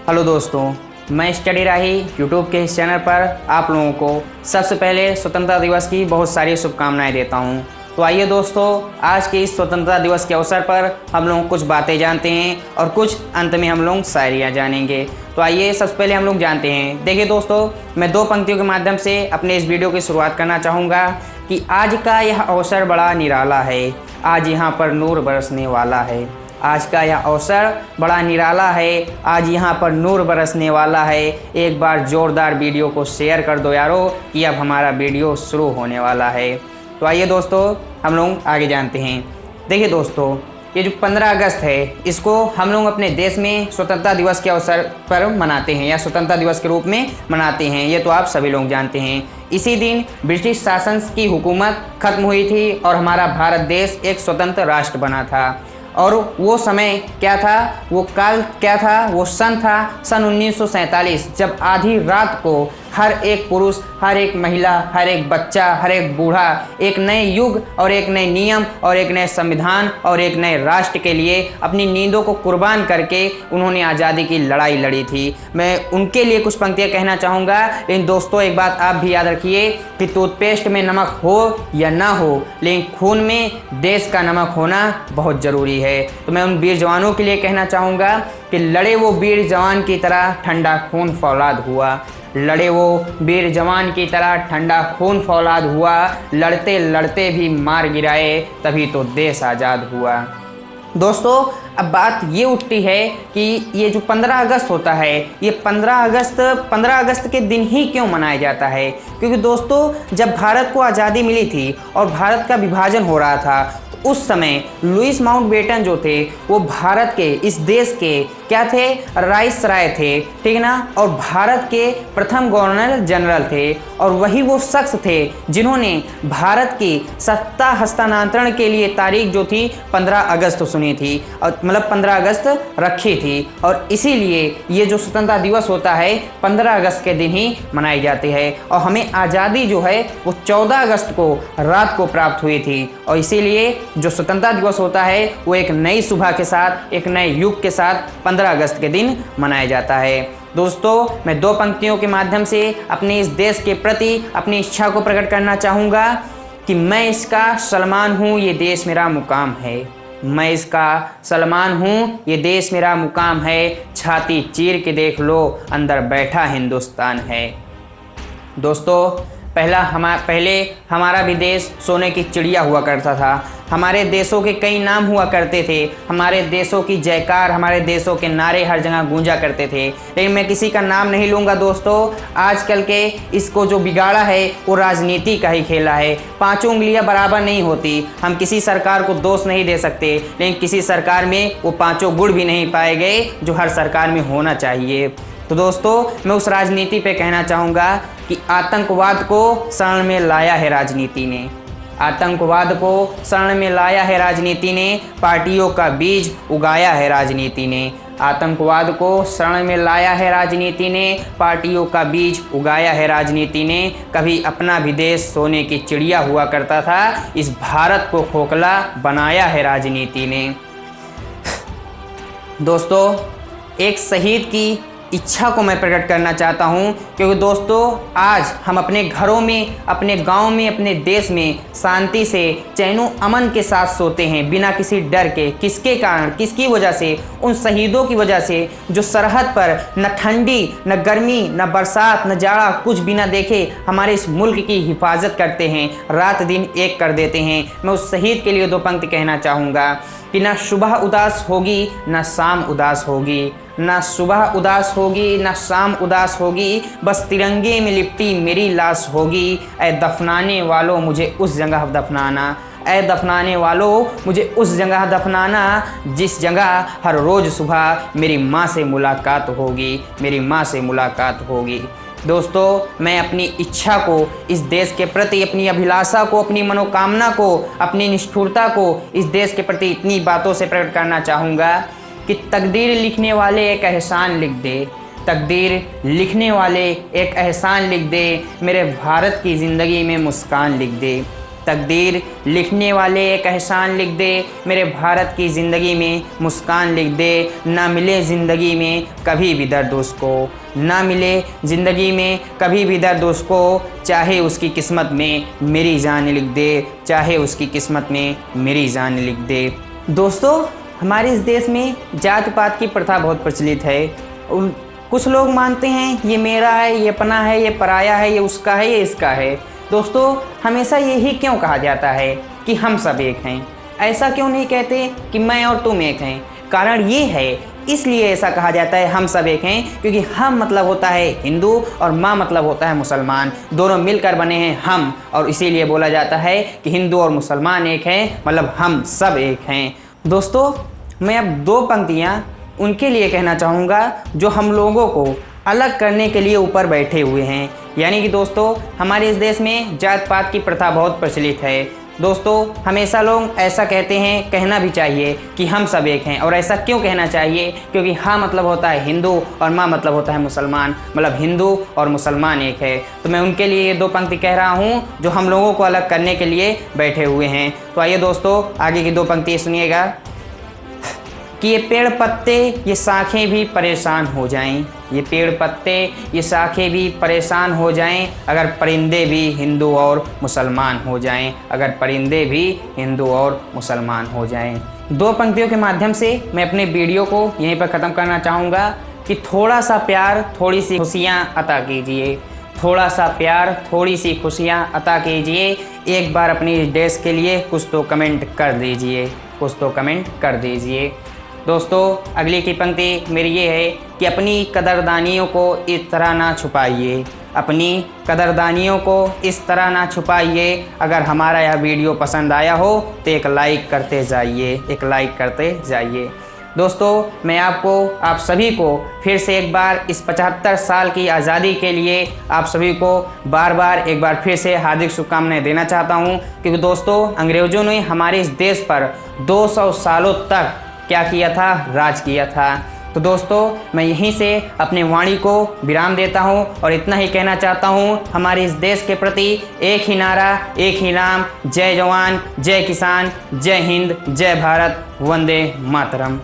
Hello दोस्तों, मैं study राही YouTube के इस चैनल पर आप लोगों को सबसे पहले स्वतंत्रता दिवस की बहुत सारी शुभकामनाएं देता हूं। तो आइए दोस्तों, आज के इस स्वतंत्रता दिवस के अवसर पर हम लोग कुछ बातें जानते हैं और कुछ अंत में हम लोग शायरियाँ जानेंगे। तो आइए सबसे पहले हम लोग जानते हैं। देखिए दोस्तों, मैं दो पंक्तियों के माध्यम से अपने इस वीडियो की शुरुआत करना चाहूँगा कि आज का यह अवसर बड़ा निराला है, आज यहाँ पर नूर बरसने वाला है। आज का यह अवसर बड़ा निराला है, आज यहाँ पर नूर बरसने वाला है। एक बार ज़ोरदार वीडियो को शेयर कर दो यारो कि अब हमारा वीडियो शुरू होने वाला है। तो आइए दोस्तों, हम लोग आगे जानते हैं। देखिए दोस्तों, ये जो 15 अगस्त है, इसको हम लोग अपने देश में स्वतंत्रता दिवस के अवसर पर मनाते हैं या स्वतंत्रता दिवस के रूप में मनाते हैं। ये तो आप सभी लोग जानते हैं। इसी दिन ब्रिटिश शासन की हुकूमत खत्म हुई थी और हमारा भारत देश एक स्वतंत्र राष्ट्र बना था। और वो समय क्या था, वो काल क्या था, वो सन था सन 1947, जब आधी रात को हर एक पुरुष, हर एक महिला, हर एक बच्चा, हर एक बूढ़ा एक नए युग और एक नए नियम और एक नए संविधान और एक नए राष्ट्र के लिए अपनी नींदों को कुर्बान करके उन्होंने आज़ादी की लड़ाई लड़ी थी। मैं उनके लिए कुछ पंक्तियाँ कहना चाहूँगा। लेकिन दोस्तों, एक बात आप भी याद रखिए कि टूथपेस्ट में नमक हो या ना हो, लेकिन खून में देश का नमक होना बहुत ज़रूरी है। तो मैं उन वीर जवानों के लिए कहना चाहूँगा कि लड़े वो वीर जवान की तरह ठंडा खून फौलाद हुआ, लड़े वो वीर जवान की तरह ठंडा खून फौलाद हुआ, लड़ते लड़ते भी मार गिराए तभी तो देश आज़ाद हुआ। दोस्तों, अब बात ये उठती है कि ये जो 15 अगस्त होता है, ये 15 अगस्त के दिन ही क्यों मनाया जाता है? क्योंकि दोस्तों, जब भारत को आज़ादी मिली थी और भारत का विभाजन हो रहा था, उस समय लुईस माउंटबेटन जो थे वो भारत के, इस देश के क्या थे, राइसराय थे, ठीक है ना। और भारत के प्रथम गवर्नर जनरल थे और वही वो शख्स थे जिन्होंने भारत की सत्ता हस्तांतरण के लिए तारीख जो थी 15 अगस्त सुनी थी, और मतलब 15 अगस्त रखी थी। और इसीलिए ये जो स्वतंत्रता दिवस होता है 15 अगस्त के दिन ही मनाई जाती है। और हमें आज़ादी जो है वो 14 अगस्त को रात को प्राप्त हुई थी। और इसीलिए जो स्वतंत्रता दिवस होता है वो एक नई सुबह के साथ, एक नए युग के साथ 15 अगस्त के दिन मनाया जाता है। दोस्तों, मैं दो पंक्तियों के माध्यम से अपने इस देश के प्रति अपनी इच्छा को प्रकट करना चाहूँगा कि मैं इसका सलमान हूँ, ये देश मेरा मुकाम है। मैं इसका सलमान हूँ, ये देश मेरा मुकाम है। छाती चीर के देख लो, अंदर बैठा हिंदुस्तान है। दोस्तों, पहले हमारा भी देश सोने की चिड़िया हुआ करता था। हमारे देशों के कई नाम हुआ करते थे, हमारे देशों की जयकार, हमारे देशों के नारे हर जगह गूंजा करते थे। लेकिन मैं किसी का नाम नहीं लूँगा दोस्तों। आजकल के इसको जो बिगाड़ा है वो राजनीति का ही खेला है। पांचों उंगलियां बराबर नहीं होती। हम किसी सरकार को दोष नहीं दे सकते, लेकिन किसी सरकार में वो पाँचों गुण भी नहीं पाए गए जो हर सरकार में होना चाहिए। तो दोस्तों, मैं उस राजनीति पे कहना चाहूँगा कि आतंकवाद को शरण में लाया है राजनीति ने, आतंकवाद को शरण में लाया है राजनीति ने, पार्टियों का बीज उगाया है राजनीति ने। आतंकवाद को शरण में लाया है राजनीति ने, पार्टियों का बीज उगाया है राजनीति ने। कभी अपना भी देश सोने की चिड़िया हुआ करता था, इस भारत को खोखला बनाया है राजनीति ने। दोस्तों, एक शहीद की इच्छा को मैं प्रकट करना चाहता हूं, क्योंकि दोस्तों आज हम अपने घरों में, अपने गांव में, अपने देश में शांति से, चैनो अमन के साथ सोते हैं बिना किसी डर के। किसके कारण, किसकी वजह से? उन शहीदों की वजह से जो सरहद पर न ठंडी, न गर्मी, न बरसात, न जाड़ा, कुछ बिना देखे हमारे इस मुल्क की हिफाजत करते हैं, रात दिन एक कर देते हैं। मैं उस शहीद के लिए दो पंक्ति कहना चाहूँगा कि ना सुबह उदास होगी, ना शाम उदास होगी, ना सुबह उदास होगी, ना शाम उदास होगी, बस तिरंगे में लिपटी मेरी लाश होगी। ऐ दफनाने वालों मुझे उस जगह दफनाना, ऐ दफनाने वालों मुझे उस जगह दफनाना, जिस जगह हर रोज़ सुबह मेरी माँ से मुलाकात होगी, मेरी माँ से मुलाकात होगी। दोस्तों, मैं अपनी इच्छा को इस देश के प्रति, अपनी अभिलाषा को, अपनी मनोकामना को, अपनी निष्ठुरता को इस देश के प्रति इतनी बातों से प्रकट करना चाहूँगा कि तकदीर लिखने वाले एक एहसान लिख दे, तकदीर लिखने वाले एक एहसान लिख दे, मेरे भारत की ज़िंदगी में मुस्कान लिख दे। तकदीर लिखने वाले एक एहसान लिख दे, मेरे भारत की ज़िंदगी में मुस्कान लिख दे। ना मिले ज़िंदगी में कभी भी दर्द उसको, ना मिले ज़िंदगी में कभी भी दर्द उसको, चाहे उसकी किस्मत में मेरी जान लिख दे, चाहे उसकी किस्मत में मेरी जान लिख दे। दोस्तों, हमारे इस देश में जात पात की प्रथा बहुत प्रचलित है। कुछ लोग मानते हैं ये मेरा है, ये अपना है, ये पराया है, ये उसका है, ये इसका है। दोस्तों, हमेशा यही क्यों कहा जाता है कि हम सब एक हैं? ऐसा क्यों नहीं कहते कि मैं और तुम एक हैं? कारण ये है, इसलिए ऐसा कहा जाता है हम सब एक हैं, क्योंकि हम मतलब होता है हिंदू और माँ मतलब होता है मुसलमान। दोनों मिलकर बने हैं हम, और इसीलिए बोला जाता है कि हिंदू और मुसलमान एक हैं, मतलब हम सब एक हैं। दोस्तों, मैं अब दो पंक्तियाँ उनके लिए कहना चाहूँगा जो हम लोगों को अलग करने के लिए ऊपर बैठे हुए हैं। यानी कि दोस्तों, हमारे इस देश में जात पात की प्रथा बहुत प्रचलित है। दोस्तों, हमेशा लोग ऐसा कहते हैं, कहना भी चाहिए कि हम सब एक हैं। और ऐसा क्यों कहना चाहिए? क्योंकि हाँ मतलब होता है हिंदू और माँ मतलब होता है मुसलमान, मतलब हिंदू और मुसलमान एक है। तो मैं उनके लिए ये दो पंक्ति कह रहा हूँ जो हम लोगों को अलग करने के लिए बैठे हुए हैं। तो आइए दोस्तों, आगे की दो पंक्ति सुनिएगा कि ये पेड़ पत्ते ये शाखें भी परेशान हो जाएं, ये पेड़ पत्ते ये शाखें भी परेशान हो जाएं, अगर परिंदे भी हिंदू और मुसलमान हो जाएं, अगर परिंदे भी हिंदू और मुसलमान हो जाएं। दो पंक्तियों के माध्यम से मैं अपने वीडियो को यहीं पर ख़त्म करना चाहूँगा कि थोड़ा सा प्यार थोड़ी सी खुशियाँ अता कीजिए, थोड़ा सा प्यार थोड़ी सी खुशियाँ अता कीजिए। एक बार अपनी इस देश के लिए कुछ तो कमेंट कर दीजिए, कुछ तो कमेंट कर दीजिए। दोस्तों, अगली की पंक्ति मेरी ये है कि अपनी कदरदानियों को इस तरह ना छुपाइए, अपनी कदरदानियों को इस तरह ना छुपाइए। अगर हमारा यह वीडियो पसंद आया हो तो एक लाइक करते जाइए, एक लाइक करते जाइए। दोस्तों, मैं आपको, आप सभी को फिर से एक बार इस 75 साल की आज़ादी के लिए आप सभी को बार बार एक बार फिर से हार्दिक शुभकामनाएं देना चाहता हूं। क्योंकि दोस्तों, अंग्रेज़ों ने हमारे इस देश पर 200 सालों तक क्या किया था? राज किया था। तो दोस्तों, मैं यहीं से अपने वाणी को विराम देता हूं और इतना ही कहना चाहता हूं, हमारे इस देश के प्रति एक ही नारा, एक ही नाम, जय जवान, जय किसान, जय हिंद, जय भारत, वंदे मातरम।